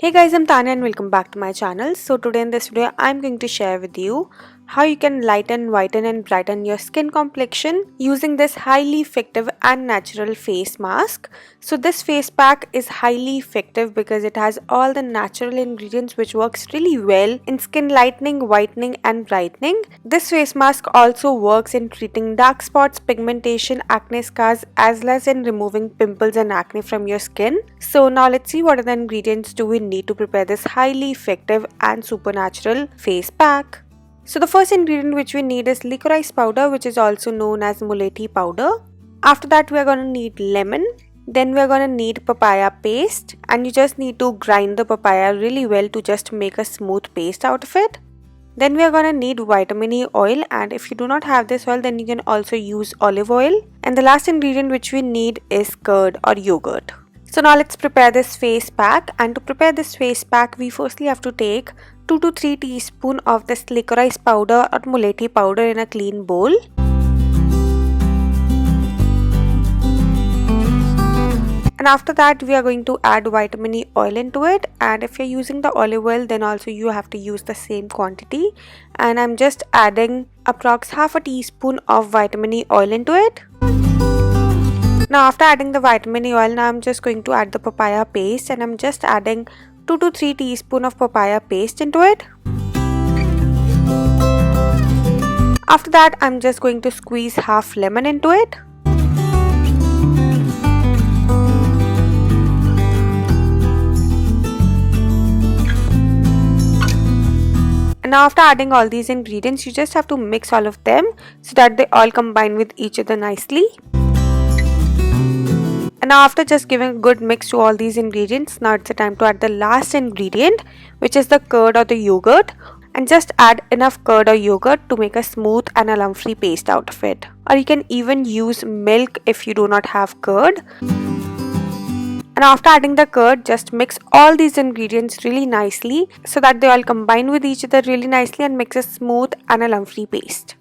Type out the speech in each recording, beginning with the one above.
Hey guys, I'm Tanya and welcome back to my channel. So today in this video, I'm going to share with you how you can lighten, whiten and brighten your skin complexion using this highly effective and natural face mask. So this face pack is highly effective because it has all the natural ingredients which works really well in skin lightening, whitening and brightening. This face mask also works in treating dark spots, pigmentation, acne scars as well as in removing pimples and acne from your skin. So now let's see what are the ingredients do we need to prepare this highly effective and supernatural face pack. So the first ingredient which we need is licorice powder, which is also known as mulethi powder. After that we are going to need lemon. Then we are going to need papaya paste, and you just need to grind the papaya really well to just make a smooth paste out of it. Then we are going to need vitamin E oil, and if you do not have this oil then you can also use olive oil. And the last ingredient which we need is curd or yogurt. So now let's prepare this face pack, and to prepare this face pack we firstly have to take 2 to 3 teaspoons of this licorice powder or mulethi powder in a clean bowl. And after that we are going to add vitamin E oil into it, and if you're using the olive oil then also you have to use the same quantity, and I'm just adding approx half a teaspoon of vitamin E oil into it. Now after adding the vitamin E oil, now I'm just going to add the papaya paste, and I'm just adding 2 to 3 teaspoons of papaya paste into it. After that I'm just going to squeeze half lemon into it. And now after adding all these ingredients, you just have to mix all of them so that they all combine with each other nicely. And now after just giving a good mix to all these ingredients, now it's the time to add the last ingredient, which is the curd or the yogurt, and just add enough curd or yogurt to make a smooth and a lump-free paste out of it. Or you can even use milk if you do not have curd. And after adding the curd, just mix all these ingredients really nicely so that they all combine with each other really nicely and makes a smooth and a lump-free paste.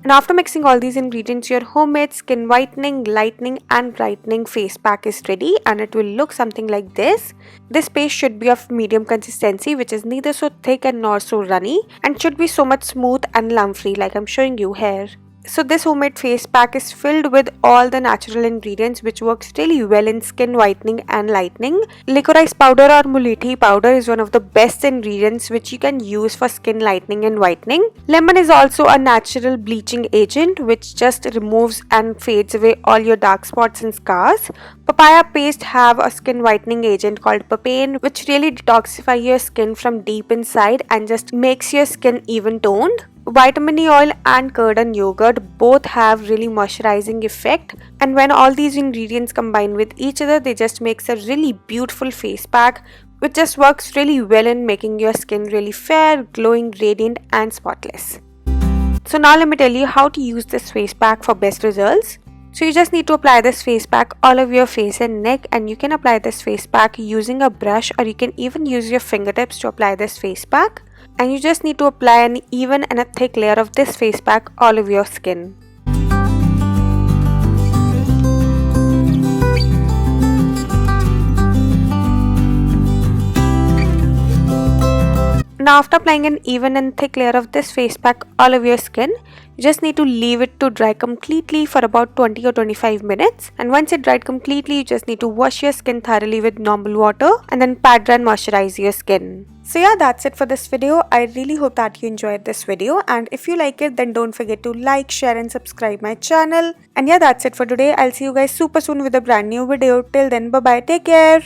And after mixing all these ingredients, your homemade skin whitening, lightening and brightening face pack is ready, and it will look something like this. This paste should be of medium consistency, which is neither so thick and nor so runny, and should be so much smooth and lump free like I'm showing you here. So this homemade face pack is filled with all the natural ingredients which works really well in skin whitening and lightening. Licorice powder or mulethi powder is one of the best ingredients which you can use for skin lightening and whitening. Lemon is also a natural bleaching agent which just removes and fades away all your dark spots and scars. Papaya paste have a skin whitening agent called papain, which really detoxify your skin from deep inside and just makes your skin even toned. Vitamin E oil and curd and yogurt both have really moisturizing effect, and when all these ingredients combine with each other, they just makes a really beautiful face pack which just works really well in making your skin really fair, glowing, radiant and spotless. So now let me tell you how to use this face pack for best results. So you just need to apply this face pack all over your face and neck, and you can apply this face pack using a brush, or you can even use your fingertips to apply this face pack. And you just need to apply an even and a thick layer of this face pack all over your skin. Now after applying an even and thick layer of this face pack all over your skin, you just need to leave it to dry completely for about 20 or 25 minutes. And once it dried completely, you just need to wash your skin thoroughly with normal water and then pat dry and moisturize your skin. So yeah, that's it for this video. I really hope that you enjoyed this video, and if you like it then don't forget to like, share and subscribe my channel. And yeah, that's it for today. I'll see you guys super soon with a brand new video. Till then, bye bye, take care.